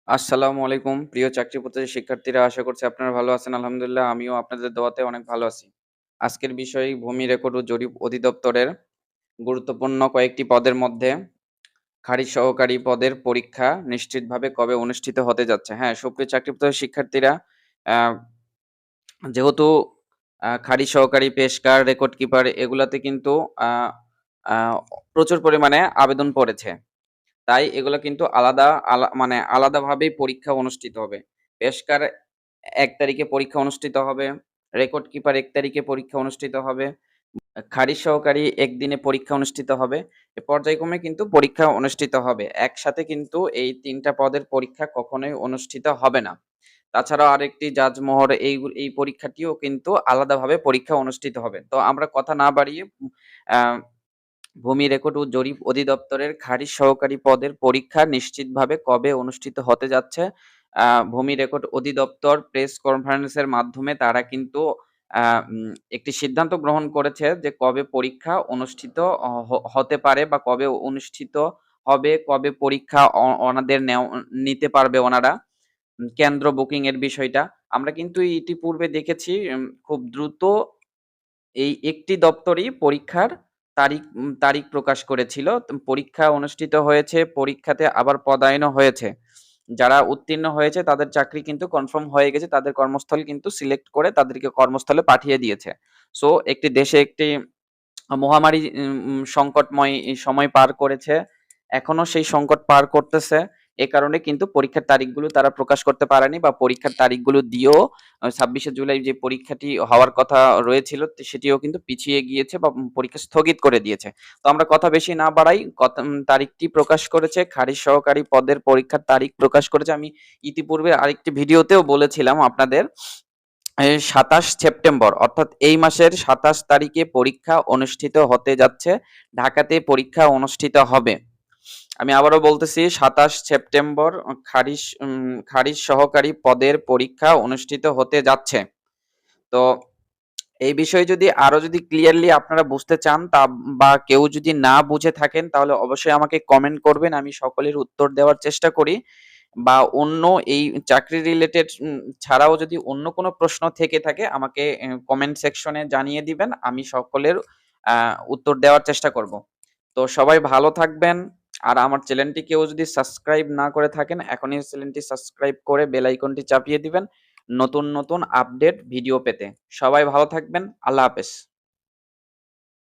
আসসালামু আলাইকুম প্রিয় চাকরি প্রত্যাশী শিক্ষার্থীরা, আশা করছি আপনারা ভালো আছেন। আলহামদুলিল্লাহ আমিও আপনাদের দোয়াতে অনেক ভালো আছি। আজকের বিষয় ভূমি রেকর্ড ও জরিপ অধিদপ্তরের গুরুত্বপূর্ণ কয়েকটি পদের মধ্যে খারিজ সহকারী পদের পরীক্ষা নিশ্চিতভাবে কবে অনুষ্ঠিত হতে যাচ্ছে। হ্যাঁ, সুপ্রিয় চাকরি প্রত্যাশী শিক্ষার্থীরা, আ যেহেতু খারিজ সহকারী, পেশকার, রেকর্ড কিপার এগুলাতে কিন্তু আ আ প্রচুর পরিমাণে আবেদন পড়েছে। তাই এগুলো কিন্তু মানে আলাদাভাবেই পরীক্ষা অনুষ্ঠিত হবে। পেশকার ১ তারিখে পরীক্ষা অনুষ্ঠিত হবে। রেকর্ড কিপার ১ তারিখে পরীক্ষা অনুষ্ঠিত হবে। খারিজ সহকারী একদিনে পরীক্ষা অনুষ্ঠিত হবে। পর্যায়ক্রমে কিন্তু পরীক্ষা অনুষ্ঠিত হবে। একসাথে কিন্তু এই ৩ টা পদের পরীক্ষা কখনোই অনুষ্ঠিত হবে না। তাছাড়াও আরেকটি জাজমোহর এই পরীক্ষাটিও কিন্তু আলাদাভাবে পরীক্ষা অনুষ্ঠিত হবে। তো আমরা কথা না বাড়িয়ে আ ভূমি রেকর্ড ও জরিপ অধিদপ্তরের খারিজ সহকারী পদের পরীক্ষা নিশ্চিতভাবে কবে অনুষ্ঠিত হতে যাচ্ছে, ভূমি রেকর্ড অধিদপ্তর প্রেস কনফারেন্সের মাধ্যমে তারা কিন্তু আ উম একটি সিদ্ধান্ত গ্রহণ করেছে যে কবে পরীক্ষা অনুষ্ঠিত হতে পারে বা কবে অনুষ্ঠিত হবে, কবে পরীক্ষা ওনাদের নিতে পারবে ওনারা। কেন্দ্র বুকিং এর বিষয়টা। আমরা কিন্তু ইতিপূর্বে দেখেছি খুব দ্রুত এই একটি দপ্তরই পরীক্ষার তারিখ প্রকাশ করেছিল। পরীক্ষা অনুষ্ঠিত হয়েছে, পরীক্ষাতে আবার পদায়নও হয়েছে। যারা উত্তীর্ণ হয়েছে তাদের চাকরি কিন্তু কনফার্ম হয়ে গেছে। তাদের কর্মস্থল কিন্তু সিলেক্ট করে তাদেরকে কর্মস্থলে পাঠিয়ে দিয়েছে। সো একটি দেশে একটি মহামারী সংকটময় এই সময় পার করেছে। এখনো সেই সংকট পার করতেছে। এ কারণে কিন্তু পরীক্ষার তারিখগুলো তারা প্রকাশ করতে পারেনি বা পরীক্ষার তারিখগুলো দিয়েও ২৬শে জুলাই যে পরীক্ষাটি হওয়ার কথা রয়েছিল সেটিও কিন্তু পিছিয়ে গিয়েছে বা পরীক্ষা স্থগিত করে দিয়েছে। তো আমরা কথা বেশি না বাড়াই, তারিখটি প্রকাশ করেছে, খারিজ সহকারী পদের পরীক্ষার তারিখ প্রকাশ করেছে। আমি ইতিপূর্বে আরেকটি ভিডিওতেও বলেছিলাম আপনাদের ২৭ সেপ্টেম্বর অর্থাৎ এই মাসের ২৭ তারিখে পরীক্ষা অনুষ্ঠিত হতে যাচ্ছে। ঢাকাতে পরীক্ষা অনুষ্ঠিত হবে। আমি আবারও বলতেছি ২৭ সেপ্টেম্বর খারিজ সহকারী পদের পরীক্ষা অনুষ্ঠিত হতে যাচ্ছে। তো এই বিষয়ে যদি ক্লিয়ারলি আপনারা বুঝতে চান বা কেউ যদি না বুঝে থাকেন তাহলে অবশ্যই আমাকে কমেন্ট করবেন। আমি সকলের উত্তর দেওয়ার চেষ্টা করি। বা অন্য এই চাকরি রিলেটেড ছাড়াও যদি অন্য কোনো প্রশ্ন থেকে থাকে আমাকে কমেন্ট সেকশনে জানিয়ে দিবেন। আমি সকলের আ উত্তর দেওয়ার চেষ্টা করব। তো সবাই ভালো থাকবেন। আর আমার চ্যানেলটি কেউ যদি সাবস্ক্রাইব না করে থাকেন, এখনই চ্যানেলটি সাবস্ক্রাইব করে বেল আইকনটি চাপিয়ে দিবেন নতুন আপডেট ভিডিও পেতে। সবাই ভালো থাকবেন। আল্লাহ হাফেজ।